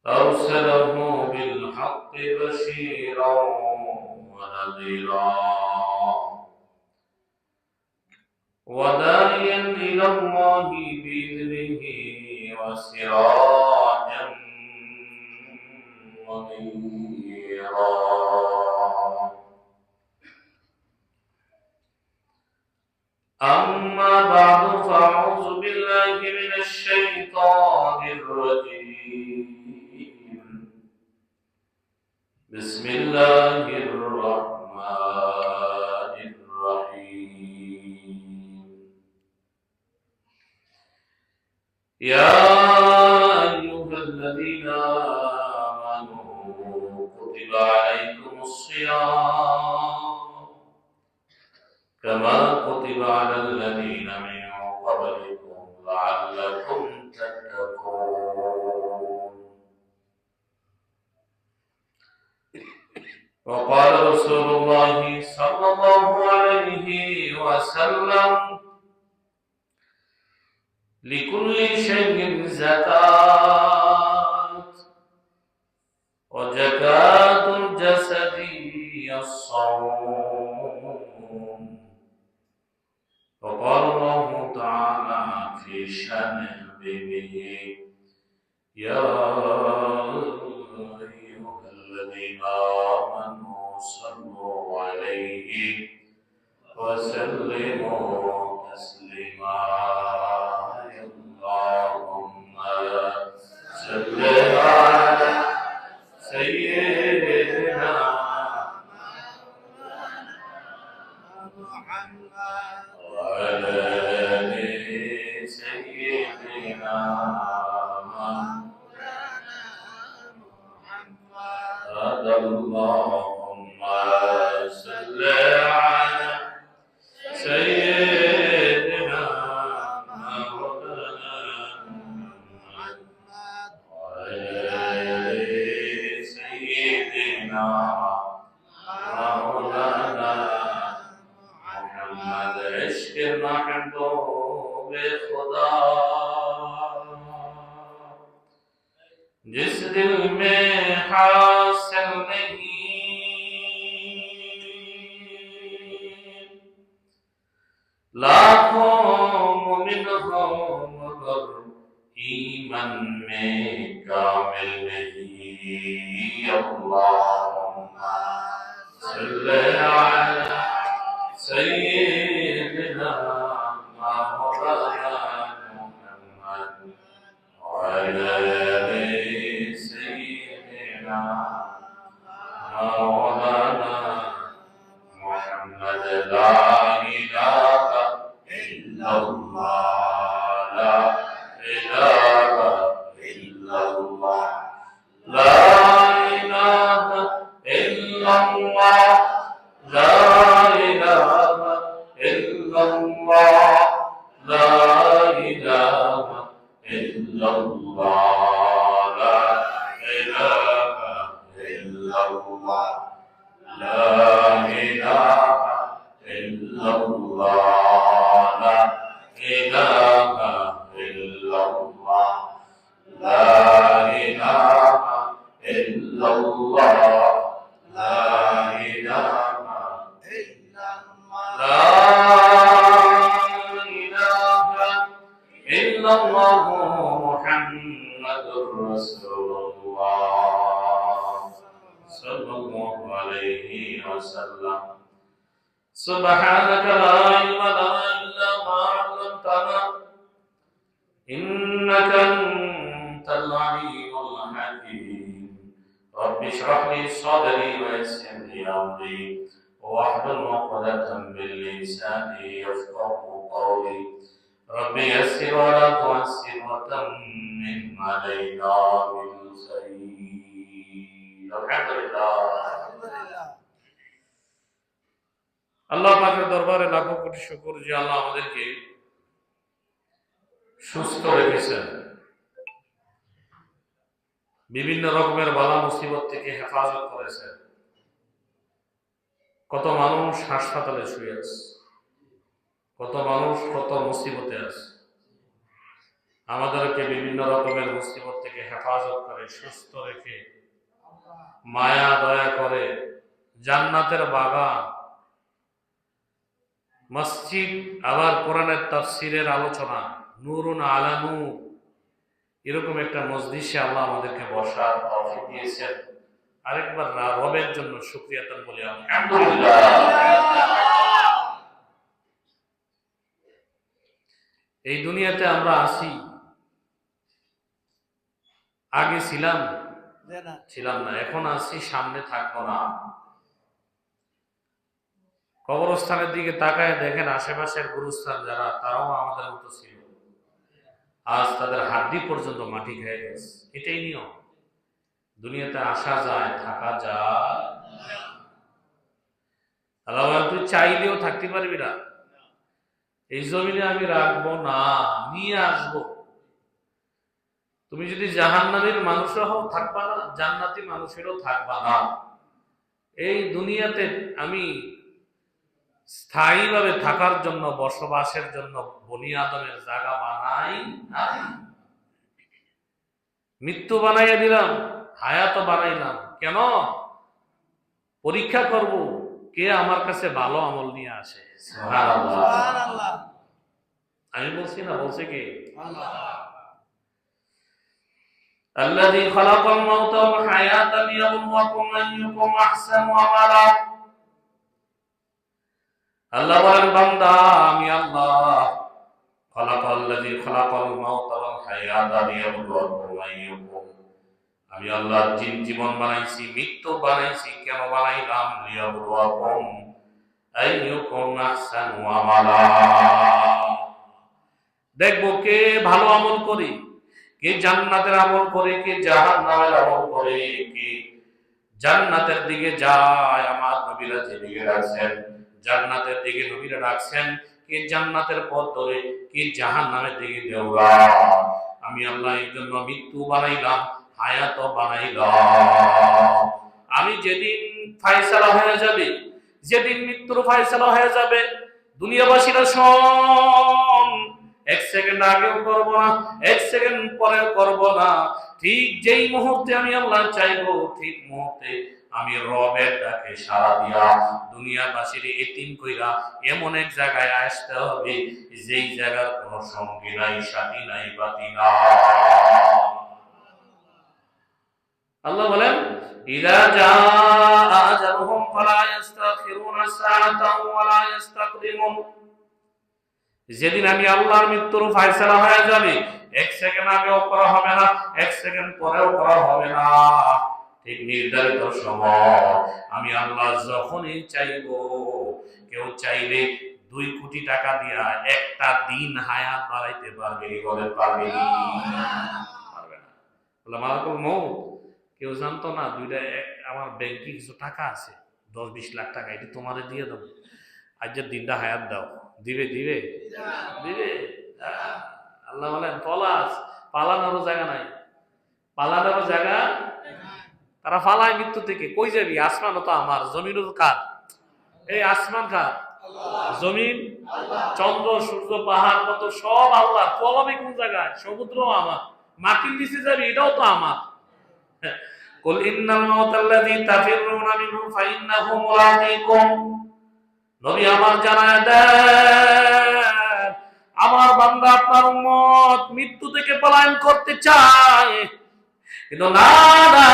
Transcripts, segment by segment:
أرسله بالحق بشيرا ونذيرا وداعيا إلى الله بإذنه وسراجا منيرا. أما بعد فأعوذ بالله من الشيطان الرجيم. بسم الله الرحمن الرحيم. يا أيها الذين آمنوا كتب عليكم الصيام كما كتب على الذين من قبلكم لعلكم تتقون. وقال رسول الله صلى الله عليه وسلم لكل شيء زكاة وزكاة الجسد الصوم. وقال الله تعالى في شأن حبيبه يا أيها الذين آمنوا صلوا عليه وسلموا تسليما. اللهم صل على سيدنا محمد وعلى آل سيدنا محمد. اللهم صل على سيدنا مولانا محمد وعلى آل سيدنا مولانا محمد. عشق محبوب خدا जिस दिल में हासिल नहीं लाखों मुमिन हो मगर ईमान में कामिल नहीं। अल्लाहुम्मा सल्ली अला सय्यिदिना मौलाना मुहम्मद वअला مولانا محمد. لا إله إلا الله لا إله إلا الله لا إله إلا الله لا إله إلا الله لا إله إلا الله لا إله إلا الله لا إله إلا الله لا إله إلا الله لا إله إلا الله لا إله إلا الله لا إله إلا الله محمد رسول الله صلى الله عليه وسلم. سبحانك لا علم لنا إلا ما علمتنا إنك أنت العليم الحكيم. رب اشرح لي صدري ويسر لي أمري واحلل عقدة من لساني يفقهوا قولي. رب يسر ولا تعسر وتمم علينا بالخير. الحمد لله. আল্লাহ পাকের দরবারে লাখো কোটি শুকর যে আল্লাহ আমাদেরকে সুস্থ রেখেছেন, বিভিন্ন রকমের বালা মুসিবত থেকে হেফাজত করেছেন। কত মানুষ হাসপাতালে শুয়ে আছে, কত মানুষ কত মুসিবতে আছে। আমাদেরকে বিভিন্ন রকমের মুসিবত থেকে হেফাজত করে, সুস্থ রেখে, মায়া দয়া করে জান্নাতের বাগান, মসজিদ, আবার কোরআনের তাফসীরের আলোচনা, নূরুন আলা নূর, এরকম একটা মজলিসে আল্লাহ আমাদেরকে বসার তৌফিক দিয়েছেন। আরেকবার রবের জন্য শুকরিয়া আদান বলি আলহামদুলিল্লাহ। এই দুনিয়াতে আমরা আসি, আগে ছিলাম না, এখন আসি, সামনে থাকবো না। কবরস্থানের দিকে তাকায় দেখেন আশেপাশের গুরুস্থান যারা, তারাও আমাদের মতো ছিল, আজ তাদের হাড্ডি পর্যন্ত মাটি খেয়ে গেছে। এটাই নিয়ম। দুনিয়াতে আসা যায়, থাকা যায়। আল্লাহ বলেন, তুই চাইলেও থাকতে পারবি না। এই জমিনে আমি রাখবো না, নিয়ে আসবো। তুমি যদি জাহান্নামীর মানুষও হও থাকবা না, জান্নাতি মানুষেরও থাকবা না। এই দুনিয়াতে আমি স্থায়ীভাবে থাকার জন্য, বসবাসের জন্য বনি আদমের জায়গা বানাই নাই। মৃত্যু বানাইয়া দিলাম, হায়াত বানাইলাম। কেন? পরীক্ষা করব কে আমার কাছে ভালো আমল নিয়ে আসে। সুবহানাল্লাহ। আমি বলছি না, বলছে কে? আল্লাযী খালাকাল মাউতা ওয়াল হায়াতা লিয়াবলুয়াকুম আইয়ুকুম আহসানু আমালা। আল্লাহ বলেন, বান্দা আমি আল্লাহ খালাকাল্লাযী খালাকাল মাউতা ওয়াল হায়াতা লিয়াবলুয়াকুম আইয়ুকুম, আমি আল্লাহ জীবন বানাইছি, মৃত্যু বানাইছি। কেন বানাইলাম? লিয়াবলুয়াকুম আইয়ুকুম আহসানু আমালা। দেখবো কে ভালো আমল করে, কে জান্নাতের আমল করে, কে জাহান্নামের আমল করে, কে জান্নাতের দিকে যায়। আমার নবীরা যেদিকে রাখছেন জান্নাতের দিকে নবীরা রাখছেন, কে জান্নাতের পথ ধরে, কে জাহান্নামের দিকে দৌড়ায়। আমি আল্লাহ এই জন্য মৃত্যু বানাইলাম, হায়াত বানাইলাম। আমি যেদিন ফায়সালা হয়ে যাবে, যেদিন মৃত্যুর ফায়সালা হয়ে যাবে, দুনিয়াবাসীরা শোন, এক সেকেন্ড আগেও করবো না, এক সেকেন্ড পরেও করবো না। ঠিক যেই মুহূর্তে আমি আল্লাহ চাইবো, ঠিক মুহূর্তে আমি রবের ডাকে সাড়া দিয়া দুনিয়াবাসীর এতিম কইরা এমন এক জায়গায় আসতে হবে, যেই জায়গার কোনো সঙ্গী নাই, সাথী নাই, বাতি নাই। আল্লাহ বলেন, ইযা জাআ আজালুহুম ফালা ইস্তাখিরুনা সাআতান ওয়া লা ইস্তাকদিমুন। যেদিন আমি আল্লাহর মৃত্যুর ফায়সালা হয়ে যাবে, এক সেকেন্ড আগেও করা হবে না, এক সেকেন্ড পরেও করা হবে না। ঠিক নির্ধারিত সময় আমি আল্লাহ যখনই চাইবো, কেউ চাইলে 2 কোটি টাকা দিয়া একটা দিন হায়াত বাড়াইতে পারবে? বলেন পারবে? পারবে না। বলে মালাকুল মউত কেউ জানতো না, আমার ব্যাংকে কিছু টাকা আছে, 10-20 লাখ টাকা, এটা তোমারে দিয়ে দেবো, আজকের দিনটা হায়াত দাও। দিবে দিবে দিবে। আল্লাহ বলেন, পালানোরও জায়গা নাই, পালানোরও জায়গা। তারা পালায় মৃত্যু থেকে। কই যাবি? আসমানও তো আমার, জমিনও তো কার? এই আসমান কার? জমিন, চন্দ্র, সূর্য, পাহাড়, কত সব আল্লাহ। পলাবি কোন জায়গায়? সমুদ্র আমার। মাটির নিচে যাবি, এটাও তো আমার। কুল ইন্নাল মাউতাল্লাযী তাফিরুনা মিনহু ফাইন্নাহু মুলাকীকুম। নবী আমার জানায় দেন, আমার বান্দা আপনার উম্মত মৃত্যু থেকে পলায়ন করতে চায়, কিন্তু না না,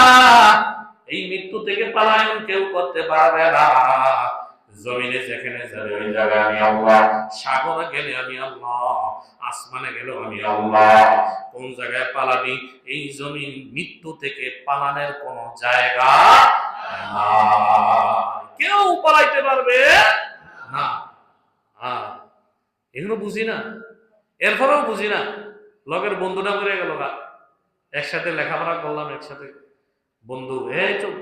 এই মৃত্যু থেকে পলায়ন কেউ করতে পারবে না। জমিনে যেখানে যাবে ওই জায়গায় আমি আল্লাহ, সাগরে গেলে আমি আল্লাহ, আসমানে গেলেও আমি আল্লাহ। কোন জায়গায় পালাবি? এই জমিন মৃত্যু থেকে পালানোর কোন জায়গা না, কেউ পালাইতে পারবে না। এগুলো বুঝি না, এরপরেও বুঝি না। লগের বন্ধুটা মরে গেল, একসাথে লেখাপড়া করলাম, একসাথে বন্ধু,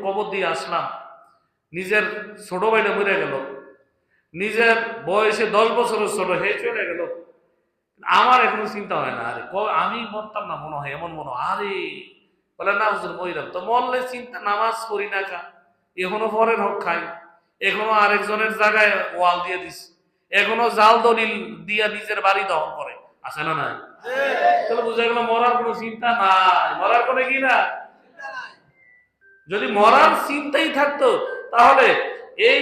কবর দিয়ে আসলাম, নিজের ছোট ভাইটা মরে গেল, নিজের বয়সে 10 বছরের ছোট, চলে গেল। আমার এখনো চিন্তা হয় না, আরে আমি মরতাম না মনে হয়, এমন মনে হয়। আরে বলে না হুজুর মরিলাম তো, মরলে চিন্তা, নামাজ পড়ি না কা, এখনো পরের হক খাই, এখনো আরেকজনের জায়গায় ওয়াল দিয়ে দিস, এখনো জাল দলিল দিয়া নিজের বাড়ি দখল করে। আছে না নাই? তাহলে বুঝা গেল মরার কোনো চিন্তা নাই, মরার কোনো কি না। যদি মরার চিন্তাই থাকতো তাহলে এই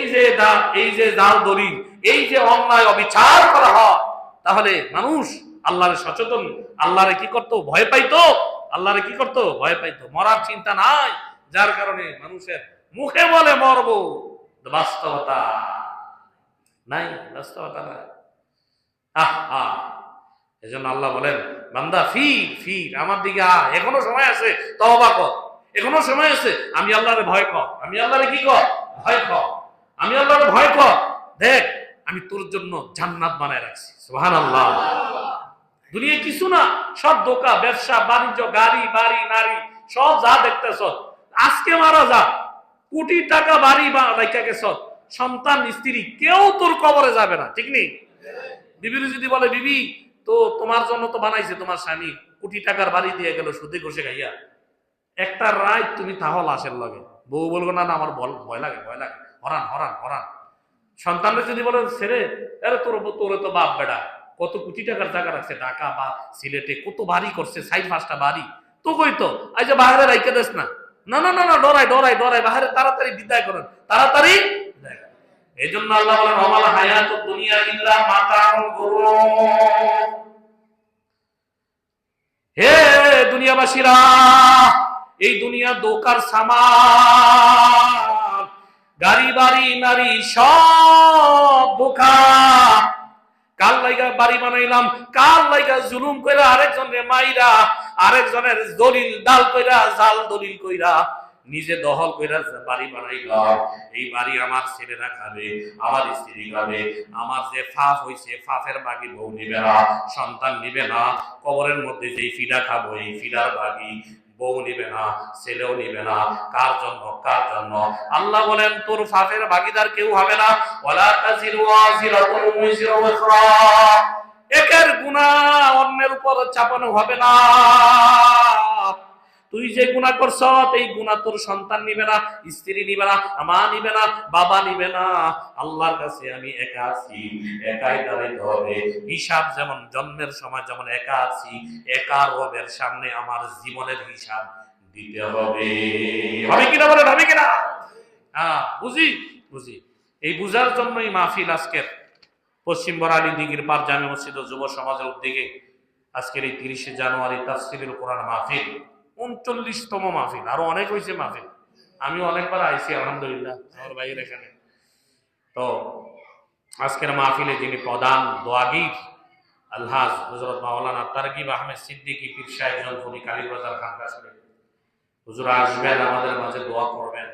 যে জাল দলিল, এই যে অন্যায় অবিচার করা হয়, তাহলে মানুষ আল্লাহরে সচেতন, আল্লাহরে কি করতো? ভয় পাইতো। আল্লাহরে কি করতো? ভয় পাইতো। মরার চিন্তা নাই, যার কারণে মানুষের মুখে বলে মরবো, বাস্তবতা নাই, বাস্তবতা নাই। আহা, এজন্য আল্লাহ বলেন, বান্দা ফির ফির আমার দিকে আ, এখনো সময় আছে, তওবা কর, এখনো সময় আছে। আমি আল্লাহরে ভয় কর, আমি আল্লাহরে কি কর? ভয় কর, আমি আল্লাহরে ভয় কর। দেখ আমি তোর জন্য জান্নাত বানায় রাখছি। সুবহানাল্লাহ। দুনিয়া কিছু না, সব দোকান, ব্যবসা বাণিজ্য, গাড়ি বাড়ি নারী, সব যা দেখতেছ, আজকে মারা যা, কোটি টাকা বাড়ি বা রাইখা গেছ, সন্তান স্ত্রী কেউ তোর কবরে যাবে না, ঠিক নেই? বিবির যদি বলে, বিবি তো তোমার জন্য তো বানাইছে তোমার স্বামী, কোটি টাকার বাড়ি দিয়ে গেল সুদে ঘষে খাইয়া, একটা রাত তুমি তাহলে লাশের লগে, বউ বলবো না না আমার ভয় লাগে, ভয় লাগে, হরান হরান হরান। সন্তানরা যদি বলে, ছেড়ে আরে তোর তো বাপ বেড়া কত কোটি টাকার জায়গা রাখছে ঢাকা বা সিলেটে, কত বাড়ি করছে, 4-5টা বাড়ি, তো কই তো এই যে বাহারে রাইখে দেস না, না না না না, ডরাই ডরাই ডরাই, বাহারে তাড়াতাড়ি বিদায় করেন, তাড়াতাড়ি। এই জন্য আল্লাহ বলেন, ওয়ামাল হায়াতুদ দুনিয়া ইল্লা মাতাউল গুরুর। হে দুনিয়াবাসীরা, এই দুনিয়া দোকার সামান, গাড়ি বাড়ি নারী সব ধোঁকা। কার লাইগা বাড়ি বানাইলাম, কার লাইগা জুলুম কইরা আরেকজনের মাইরা, আরেকজনের দলিল দাল কইরা, জাল দলিল কইরা, নিজে দখল কইরা বাড়ি বানাইলাম। এই বাড়ি আমার ছেলেরা খাবে, আমার স্ত্রী খাবে, আমার যে ফাফ হইছে ফাফের বাগি বউ নিবে না, সন্তান নিবে না, কবরের মধ্যে যেই ফিডা খাবো এই ফিডার বাগি বউ নিবে না, ছেলেও নিবে না। কার জন্য? কার জন্য? আল্লাহ বলেন, তোর ফাফের ভাগিদার কেউ হবে না। ওয়ালা তাজিরু ওয়াজিরাতুন উযরা উখরা, একের গুনাহ অন্যের উপর চাপানো হবে না। তুই যে গুনাহ করছ, এই গুনাহ তোর সন্তান নিবে না, স্ত্রী নিবে না, মা নিবে না, বাবা নিবে না। আল্লাহর কাছে আমি একা আছি, একাই দাঁড়াইতে হবে। হিসাব যেমন জন্মের সময় যেমন একা আছি, একা রবের সামনে আমার জীবনের হিসাব দিতে হবে। হবে কিনা বলেন, হবে কিনা? হ্যাঁ, বুঝি বুঝি। এই বুঝার জন্যই মাহফিল আজকের পশ্চিম বরালী দিঘির পার জামে মসজিদ ও যুব সমাজের উদ্যোগে আজকের এই 30শে জানুয়ারি তাফসীরুল কোরআন মাহফিল, 39তম মাহফিল। আরো অনেক হয়েছে মাহফিল, আমি অনেকবার আইছি আলহামদুলিল্লাহ আমার ভাইয়ের এখানে। তো আজকের মাহফিলে যিনি প্রধান দোয়াগীর, আলহাজ হযরত মাওলানা তারগিব আহমেদ সিদ্দিকী পীর সাহেব জলপুরি কালীবাজার খানকা শরীফ হুজুর আসবেন, আমাদের মাঝে দোয়া করবেন।